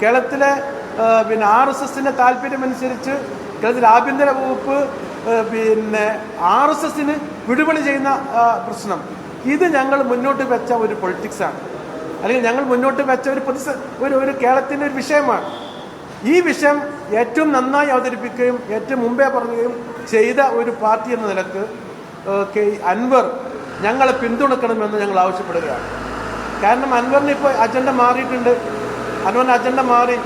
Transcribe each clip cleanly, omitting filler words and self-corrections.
കേരളത്തിലെ പിന്നെ RSSന്റെ താല്പര്യമനുസരിച്ച് കേരളത്തിലെ ആഭ്യന്തര വകുപ്പ് പിന്നെ RSSന് വിടുപണി ചെയ്യുന്ന പ്രശ്നം, ഇത് ഞങ്ങൾ മുന്നോട്ട് വെച്ച ഒരു പൊളിറ്റിക്സാണ്, അല്ലെങ്കിൽ ഞങ്ങൾ മുന്നോട്ട് വെച്ച ഒരു കേരളത്തിൻ്റെ ഒരു വിഷയമാണ്. ഈ വിഷയം ഏറ്റവും നന്നായി അവതരിപ്പിക്കുകയും ഏറ്റവും മുമ്പേ പറയുകയും ചെയ്ത ഒരു പാർട്ടി എന്ന നിലക്ക് അൻവർ ഞങ്ങളെ പിന്തുണക്കണമെന്ന് ഞങ്ങൾ ആവശ്യപ്പെടുകയാണ്. കാരണം അൻവറിന് ഇപ്പോൾ അജണ്ട മാറിയിട്ടുണ്ട്. അൻവറിൻ്റെ അജണ്ട മാറി.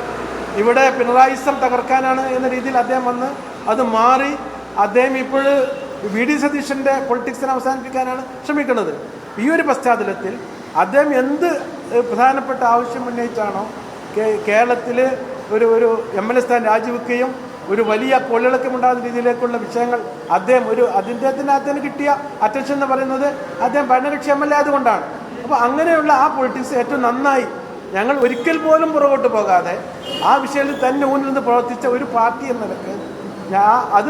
ഇവിടെ പിണറായിസം തകർക്കാനാണ് എന്ന രീതിയിൽ അദ്ദേഹം വന്ന് അത് മാറി. അദ്ദേഹം ഇപ്പോൾ VD സതീശൻ്റെ പൊളിറ്റിക്സിനെ അവസാനിപ്പിക്കാനാണ് ശ്രമിക്കുന്നത്. ഈ ഒരു പശ്ചാത്തലത്തിൽ അദ്ദേഹം എന്ത് പ്രധാനപ്പെട്ട ആവശ്യം ഉന്നയിച്ചാണോ കേരളത്തിൽ ഒരു MLA സ്ഥാനം രാജിവെക്കുകയും ഒരു വലിയ പൊള്ളിളക്കമുണ്ടാകുന്ന രീതിയിലേക്കുള്ള വിഷയങ്ങൾ അദ്ദേഹത്തിന് കിട്ടിയ അറ്റൻഷൻ എന്ന് പറയുന്നത് അദ്ദേഹം ഭരണകക്ഷി MLA ആയതുകൊണ്ടാണ്. അപ്പോൾ അങ്ങനെയുള്ള ആ പൊളിറ്റിക്സ് ഏറ്റവും നന്നായി ഞങ്ങൾ ഒരിക്കൽ പോലും പുറകോട്ട് പോകാതെ ആ വിഷയത്തിൽ തന്നെ ഊന്നിൽ നിന്ന് പ്രവർത്തിച്ച ഒരു പാർട്ടി എന്ന നിലക്ക് അത്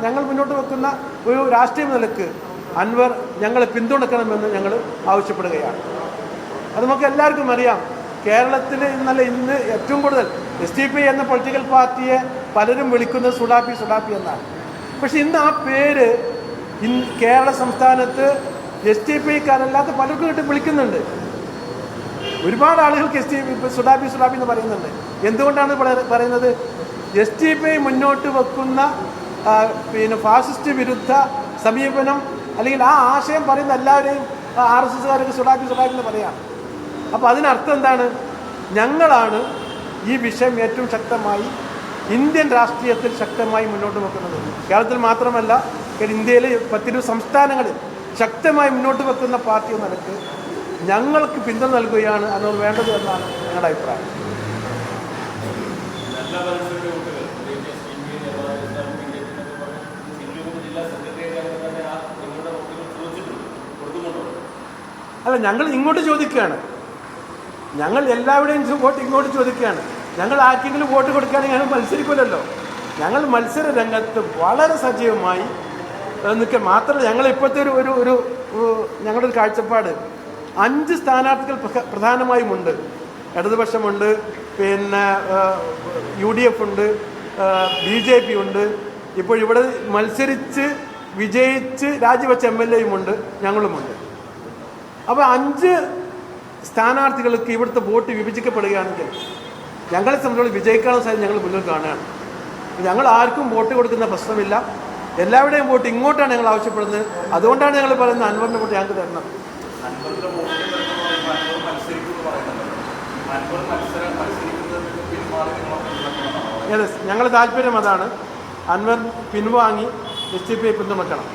ഞങ്ങൾ മുന്നോട്ട് വെക്കുന്ന ഒരു രാഷ്ട്രീയ നിലക്ക് അൻവർ ഞങ്ങളെ പിന്തുണക്കണമെന്ന് ഞങ്ങൾ ആവശ്യപ്പെടുകയാണ്. അത് നമുക്ക് എല്ലാവർക്കും അറിയാം. കേരളത്തിൽ ഇന്ന് ഏറ്റവും കൂടുതൽ SDP എന്ന പൊളിറ്റിക്കൽ പാർട്ടിയെ പലരും വിളിക്കുന്നത് സുഡാപ്പി എന്നാണ്. പക്ഷെ ഇന്ന് ആ പേര് കേരള സംസ്ഥാനത്ത് SDPക്കാരല്ലാത്ത പലർക്കും വിളിക്കുന്നുണ്ട്. ഒരുപാട് ആളുകൾക്ക് സുഡാപ്പി എന്ന് പറയുന്നുണ്ട്. എന്തുകൊണ്ടാണ് പറയുന്നത്? SDP മുന്നോട്ട് വെക്കുന്ന പിന്നെ ഫാസിസ്റ്റ് വിരുദ്ധ സമീപനം അല്ലെങ്കിൽ ആ ആശയം പറയുന്ന എല്ലാവരെയും RSSകാർക്ക് സുഡാപ്പി എന്ന് പറയാം. അപ്പോൾ അതിനർത്ഥം എന്താണ്? ഞങ്ങളാണ് ഈ വിഷയം ഏറ്റവും ശക്തമായി ഇന്ത്യൻ രാഷ്ട്രീയത്തിൽ ശക്തമായി മുന്നോട്ട് വെക്കുന്നത്. കേരളത്തിൽ മാത്രമല്ല, ഇന്ത്യയിലെ 10 സംസ്ഥാനങ്ങളിൽ ശക്തമായി മുന്നോട്ട് വെക്കുന്ന പാർട്ടി എന്ന നിലയ്ക്ക് ഞങ്ങൾക്ക് പിന്തുണ നൽകുകയാണ് അതിനോട് വേണ്ടത് എന്നാണ് ഞങ്ങളുടെ അഭിപ്രായം. അല്ല, ഞങ്ങൾ ഇങ്ങോട്ട് ചോദിക്കുകയാണ്. ഞങ്ങൾ എല്ലാവരുടെയും വോട്ട് ഇങ്ങോട്ട് ചോദിക്കുകയാണ്. ഞങ്ങൾ ആർക്കെങ്കിലും വോട്ട് കൊടുക്കുകയാണെങ്കിൽ ഞങ്ങൾ മത്സരിക്കില്ലല്ലോ. ഞങ്ങൾ മത്സര രംഗത്ത് വളരെ സജീവമായി നിൽക്കുക മാത്രമല്ല, ഞങ്ങൾ ഇപ്പോഴത്തെ ഒരു ഞങ്ങളുടെ ഒരു കാഴ്ചപ്പാട് 5 സ്ഥാനാർത്ഥികൾ പ്രധാനമായും ഉണ്ട്. ഇടതുപക്ഷമുണ്ട്, പിന്നെ UDF ഉണ്ട്, BJP ഉണ്ട്, ഇപ്പോൾ ഇവിടെ മത്സരിച്ച് വിജയിച്ച് രാജിവെച്ച MLAയും ഉണ്ട്, ഞങ്ങളുമുണ്ട്. അപ്പോൾ 5 സ്ഥാനാർത്ഥികൾക്ക് ഇവിടുത്തെ വോട്ട് വിഭജിക്കപ്പെടുകയാണെങ്കിൽ ഞങ്ങളെ സംബന്ധിച്ച് വിജയിക്കാനുള്ള സാധ്യത ഞങ്ങൾ മുന്നിൽ കാണുകയാണ്. ഞങ്ങൾ ആർക്കും വോട്ട് കൊടുക്കുന്ന പ്രശ്നമില്ല. എല്ലാവരുടെയും വോട്ട് ഇങ്ങോട്ടാണ് ഞങ്ങൾ ആവശ്യപ്പെടുന്നത്. അതുകൊണ്ടാണ് ഞങ്ങൾ പറയുന്നത് അൻവറിൻ്റെ വോട്ട് ഞങ്ങൾക്ക് തരണം. ഞങ്ങളുടെ താല്പര്യം അതാണ്. അൻവർ പിൻവാങ്ങി SDPയെ പിന്തുണക്കണം.